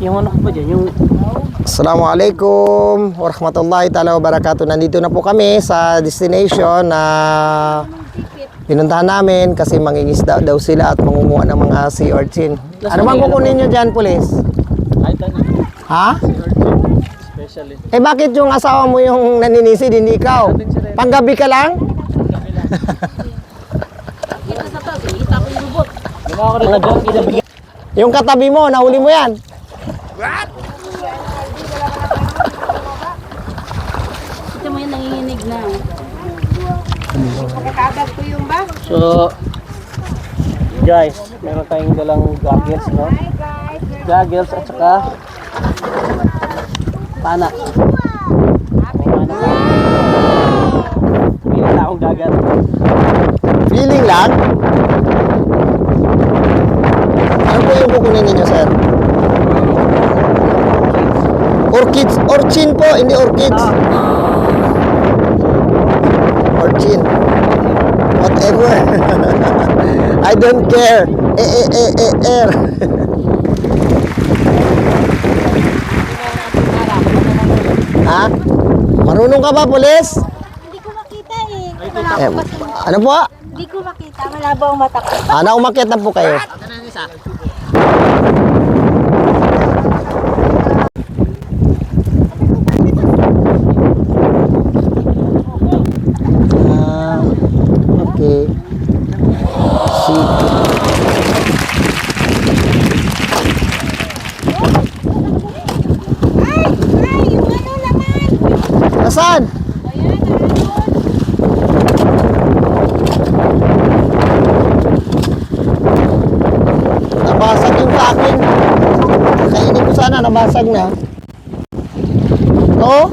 Yung ano ko ba dyan? Yung... Assalamualaikum warahmatullahi ta'ala wabarakatuh. Nandito na po kami sa destination na pinuntahan namin kasi mangingisda daw sila at mangunguha ng mga sea urchin. Ano bang kukunin nyo dyan, pulis? Ha? Especially. Eh bakit yung asawa mo yung naninisid, hindi ikaw? Panggabi ka lang? Yung katabi mo, nahuli mo yan. Ito mo yung nanginginig na. So, guys, meron tayong dalang goggles, no? Goggles at saka pana. Hindi na akong gagat. Feeling lang? Ano po yung kukunin ninyo, sir? Orchids. Orchin po, hindi orchids. Orchin. Whatever. I don't care. Air. Ha? Marunong ka ba, pulis? Hindi ko makita eh. Ano po? Hindi ko makita. Malabo ang mata ko. Naumakyat na po kayo. Okay. Nasaan? Nabasag yung sa akin. Kainin ko sana, nabasag na. Oo?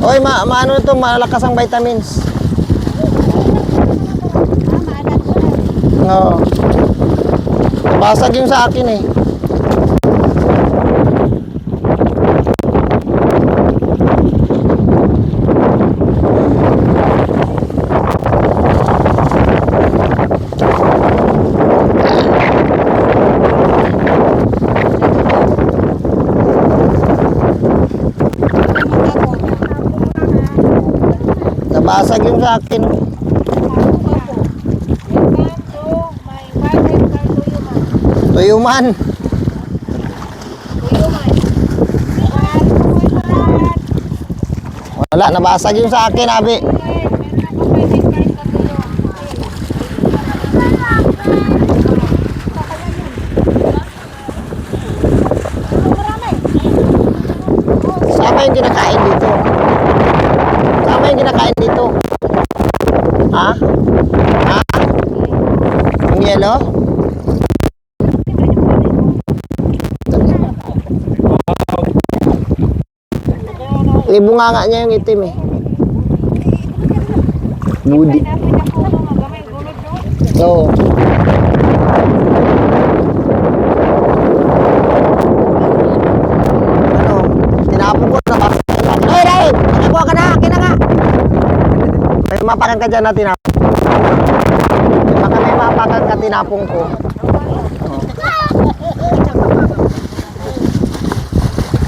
Oy, maano ito, malakas ang vitamins. Oo. Nabasag yung sa akin eh. Nabasag yung sa akin. Tuyuman. Wala, nabasag yung sa akin, abi. Sama yung kinakain dito. Sama yung kinakain dito. Ha? Ha? Yung yellow? Ibunganga niya yung itim eh. Budi. Oo. Ano? Tinapon ko na ba? Ay, Ray! Nakakuha ka na! Akin na nga! May mapakan ka dyan na tinapon. Baka may mapakan ka tinapon ko.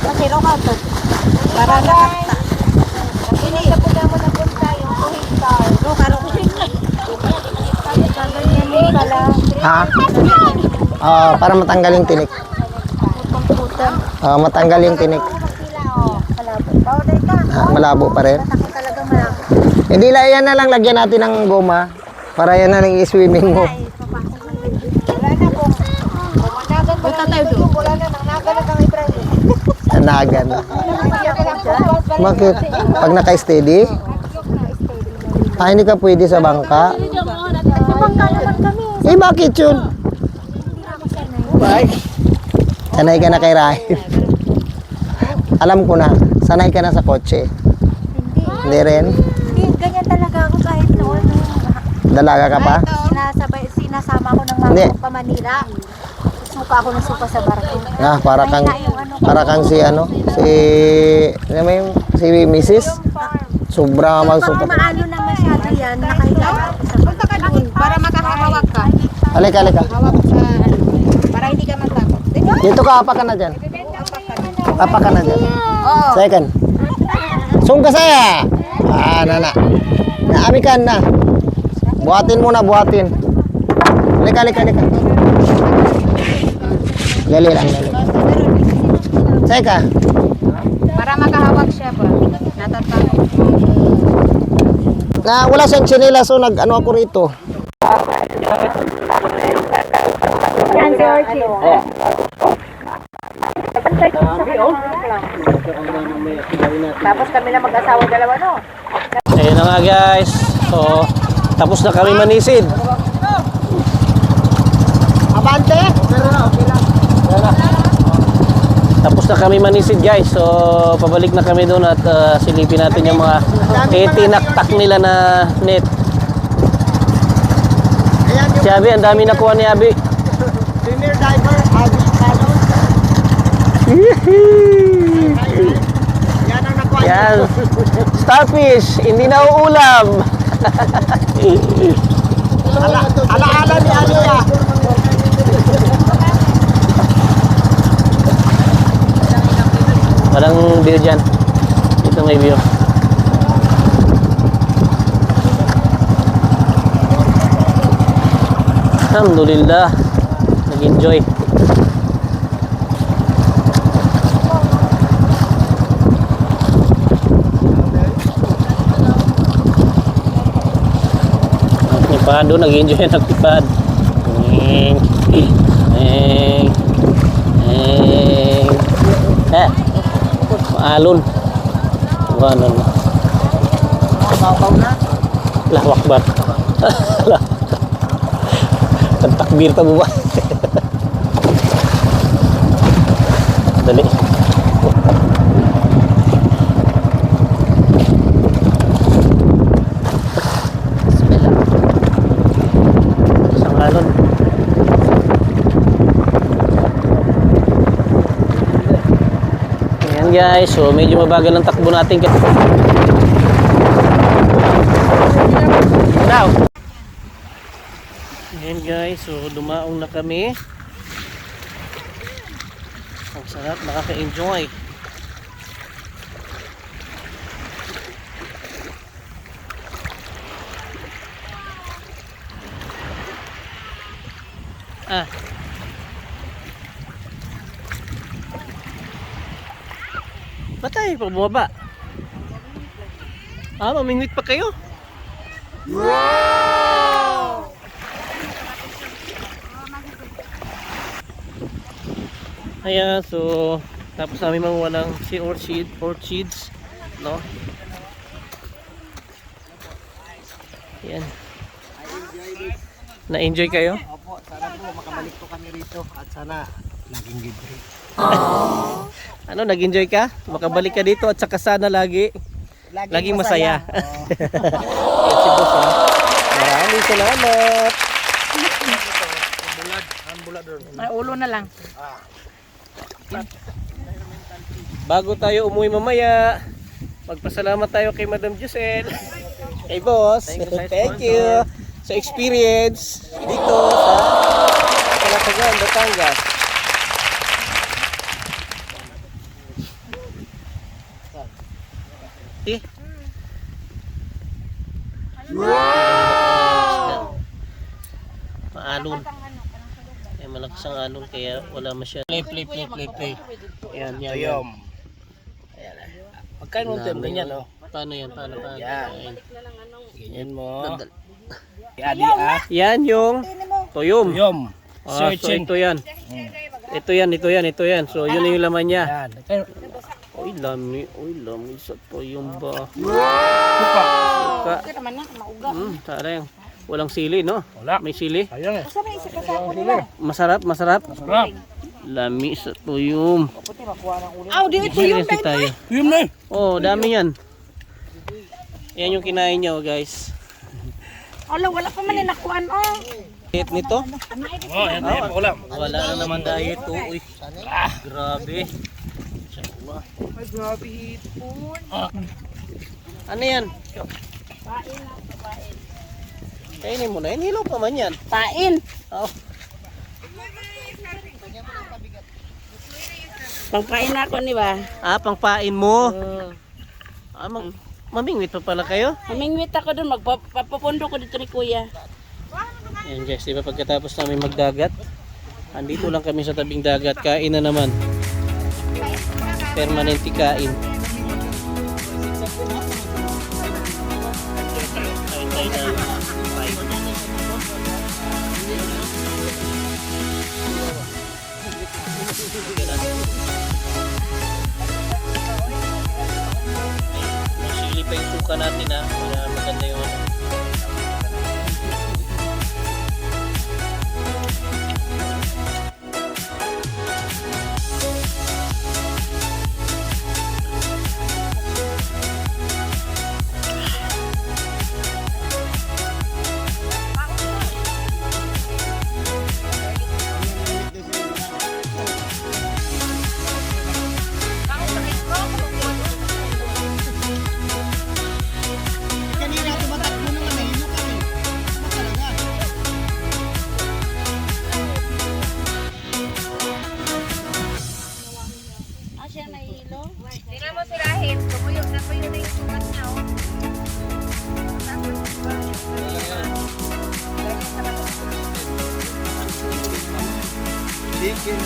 Masiro ka to. Para nakakta. Ini sa pula mo na punta yung kuhitar. No, karo ko siya. Ganyan yung pala. Ha? Para matanggal yung tinik. Matanggal yung tinik. Malabo pa rin. Talaga malabo. Hindi lang yan na lang lagyan natin ng goma para yan na lang i-swimming mo. Wala na po. Punta tayo doon. Wala na nang nagalag ang Ibrahim. Nagan. Bakit? Pag naka-steady? Hindi ka pwede sa bangka? Sa bangka naman kami. Eh, bakit yun? Sanay ka na kay Rahim. Alam ko na, sanay ka na sa kotse. Hindi rin? Hindi, ganyan talaga ako kahit noon. Dalaga ka pa? Sinasama ko ng mama ko pa Manila. Suka ako ng suka sa barko. Para kang si ano mo yung, si Mrs. Sobra Pag magsuka. maano na masyado yan, nakahiga ako sa Punta ka doon para makahawak ka. Halika. Hawak sa para Dito ka, apa ka na dyan. Apa ka na dyan. Oo. Second. Sungka saya. Nana. Naamikan na. Buhatin muna, buhatin. Lika. Gali lang. Seka. Para makahawak siya ba? Natatang. Wala siyang chinela, so nag-ano ako rito. Yan, Georgie. Tapos kami na mag-asawa dalawa, no? Ayun na nga guys. So, tapos na kami manisid. Abante? Tapos na kami manisid guys. So, pabalik na kami doon at silipin natin yung mga tinaktak nila na net. Si Abi, ang dami nakuha ni Abi. Premier diver, Abi Carlos. Yan ang nakuha. Yan. Starfish, hindi na uulam. Ala-ala ni Alia. Walang view dyan. Dito may view. Alhamdulillah. Nag-enjoy. Nagpipad doon. Nag-enjoy na nagpipad. Maalon. Ganon. Babaw na. Allahu Akbar. Takbir pa buba. Dali. Isang alon. Ayan guys, so medyo mabagal ang takbo natin. Now. Ayan guys, so dumaong na kami. Ang sarap, nakaka-enjoy. Ba't tayo pa bumaba? Mamingwit pa kayo? Ayan, so tapos namin manguha ng sea orchids, no? Ayan. Na-enjoy kayo? Opo, sana po makabalik po kami rito at sana laging libre. Ano, nag-enjoy ka? Makabalik ka dito at saka sana laging masaya. Ayan si boss, ha? Maraming salamat. May ulo na lang. Bago tayo umuwi mamaya, magpasalamat tayo kay Madam Giselle. Kay boss. Thank you sa experience dito sa Calatagan, Batangas. Maalon. Malakas ang alon kaya wala masyado. Play. Ayan. Magkano ang time ganyan, no? Paano yan? Paano? Yan. Ganyan mo. Yan yung tuyom. Tuyom. So ito yan. Ito yan. So yun yung laman niya. Yan. Uy, lami sa tuyom ba? Ito naman na, mauga. Tarang. Walang sili, no? Wala. May sili? Ayun eh. Basta may isa kasako nila. Masarap. Sarap. Lami sa tuyom. Aw, di ito yung Experience tayo. Tuyom na eh. Oh, dami yan. Yan yung kinain nyo, guys. Ala, wala pa man nakuan, oh. Hit nito? Oh, yan na ulam. Wala na naman diet to. Uy, grabe. Ay, grabe hipon. Ano yan? Kainin mo na yan. Hilaw pa man yan. Pain. Oh. Pangpain ako ni ba? Pangpain mo. Oo. Mamingwit pa pala kayo? Mamingwit ako doon, magpapapundo ko dito ni Kuya. Ayan guys, diba pagkatapos namin magdagat, andito lang kami sa tabing dagat, kain na naman. Permanente kain. Kain tayo na kain. Masili pa yung suka natin para maganda yung ano. Siya na hilo. Tingnan mo sirahin, tumuyo na yung sukat niya, oh. Chicken.